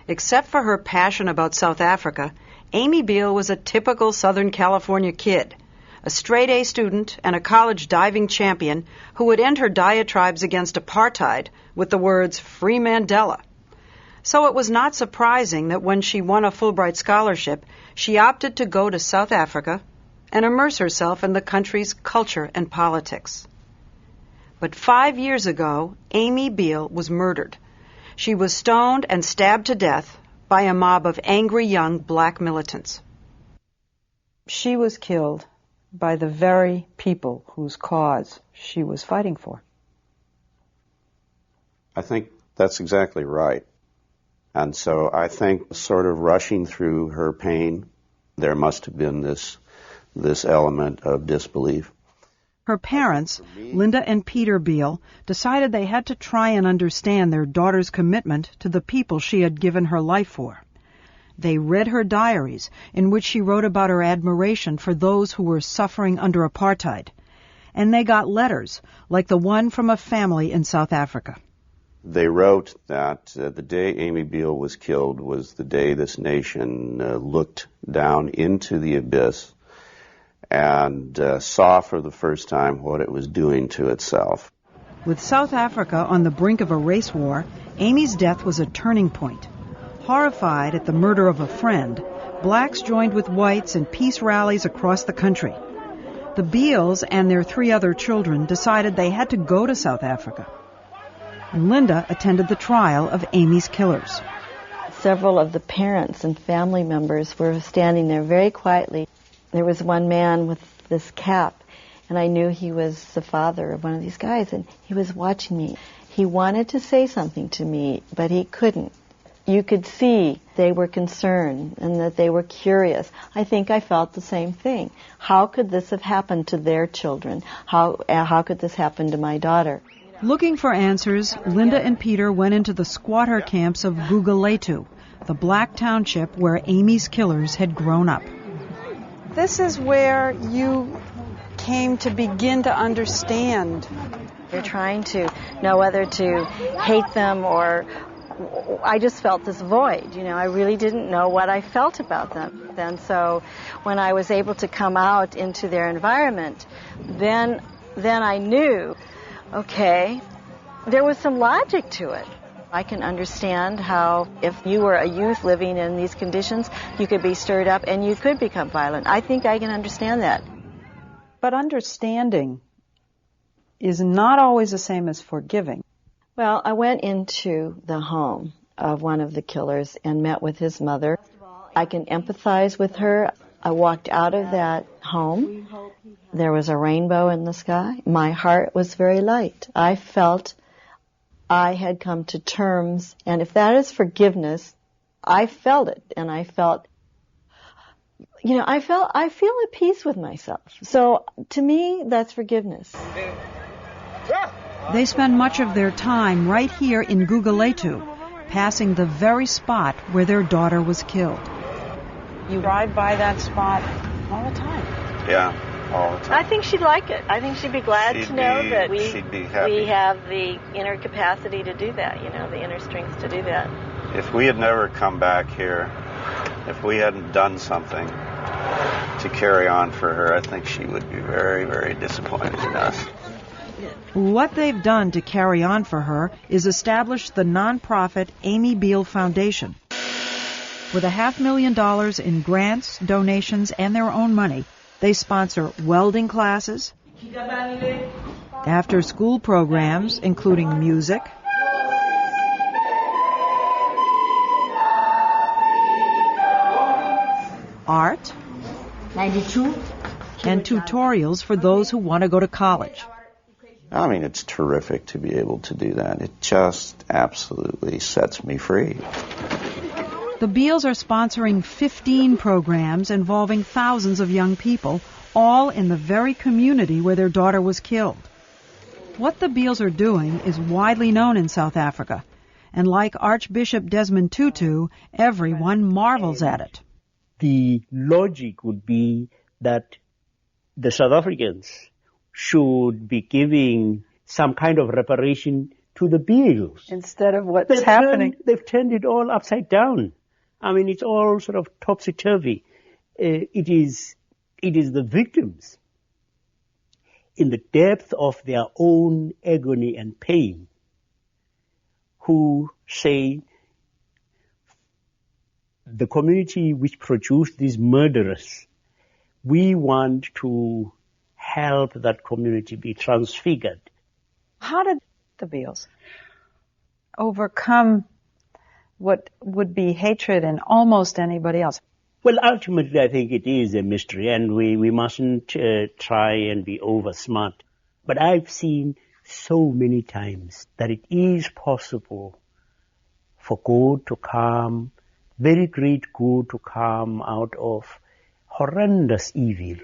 Except for her passion about South Africa, Amy Beale was a typical Southern California kid, a straight-A student and a college diving champion who would end her diatribes against apartheid with the words, "Free Mandela." So it was not surprising that when she won a Fulbright scholarship, she opted to go to South Africa and immerse herself in the country's culture and politics. But 5 years ago, Amy Beale was murdered. She was stoned and stabbed to death by a mob of angry young black militants. She was killed by the very people whose cause she was fighting for. I think that's exactly right. And so I think sort of rushing through her pain, there must have been this element of disbelief. Her parents, Linda and Peter Beale, decided they had to try and understand their daughter's commitment to the people she had given her life for. They read her diaries, in which she wrote about her admiration for those who were suffering under apartheid. And they got letters, like the one from a family in South Africa. They wrote that the day Amy Beale was killed was the day this nation looked down into the abyss and saw for the first time what it was doing to itself. With South Africa on the brink of a race war, Amy's death was a turning point. Horrified at the murder of a friend, blacks joined with whites in peace rallies across the country. The Beales and their 3 other children decided they had to go to South Africa. And Linda attended the trial of Amy's killers. Several of the parents and family members were standing there very quietly. There was one man with this cap, and I knew he was the father of one of these guys, and he was watching me. He wanted to say something to me, but he couldn't. You could see they were concerned and that they were curious. I think I felt the same thing. How could this have happened to their children? How could this happen to my daughter? Looking for answers, Linda and Peter went into the squatter camps of Guguletu, the black township where Amy's killers had grown up. This is where you came to begin to understand. You're trying to know whether to hate them or... I just felt this void, I really didn't know what I felt about them. And so when I was able to come out into their environment, then I knew, okay, there was some logic to it. I can understand how if you were a youth living in these conditions, you could be stirred up and you could become violent. I think I can understand that. But understanding is not always the same as forgiving. Well, I went into the home of one of the killers and met with his mother. I can empathize with her. I walked out of that home. There was a rainbow in the sky. My heart was very light. I felt I had come to terms, and if that is forgiveness, I felt it, and I felt, I feel at peace with myself. So to me, that's forgiveness. They spend much of their time right here in Guguletu, passing the very spot where their daughter was killed. You ride by that spot all the time. Yeah, all the time. I think she'd like it. I think she'd be glad to know that we have the inner capacity to do that, the inner strength to do that. If we had never come back here, if we hadn't done something to carry on for her, I think she would be very, very disappointed in us. What they've done to carry on for her is establish the nonprofit Amy Beale Foundation. With $500,000 in grants, donations, and their own money, they sponsor welding classes, after-school programs, including music, art, 92, and tutorials for those who want to go to college. I mean, it's terrific to be able to do that. It just absolutely sets me free. The Beales are sponsoring 15 programs involving thousands of young people, all in the very community where their daughter was killed. What the Beales are doing is widely known in South Africa, and like Archbishop Desmond Tutu, everyone marvels at it. The logic would be that the South Africans should be giving some kind of reparation to the Beals. Instead of what's happening. They've turned it all upside down. I mean, it's all sort of topsy-turvy. It is the victims in the depth of their own agony and pain who say the community which produced these murderers, we want to help that community be transfigured. How did the Beals overcome what would be hatred in almost anybody else? Well, ultimately, I think it is a mystery, and we mustn't try and be over smart. But I've seen so many times that it is possible for good to come, very great good to come out of horrendous evil.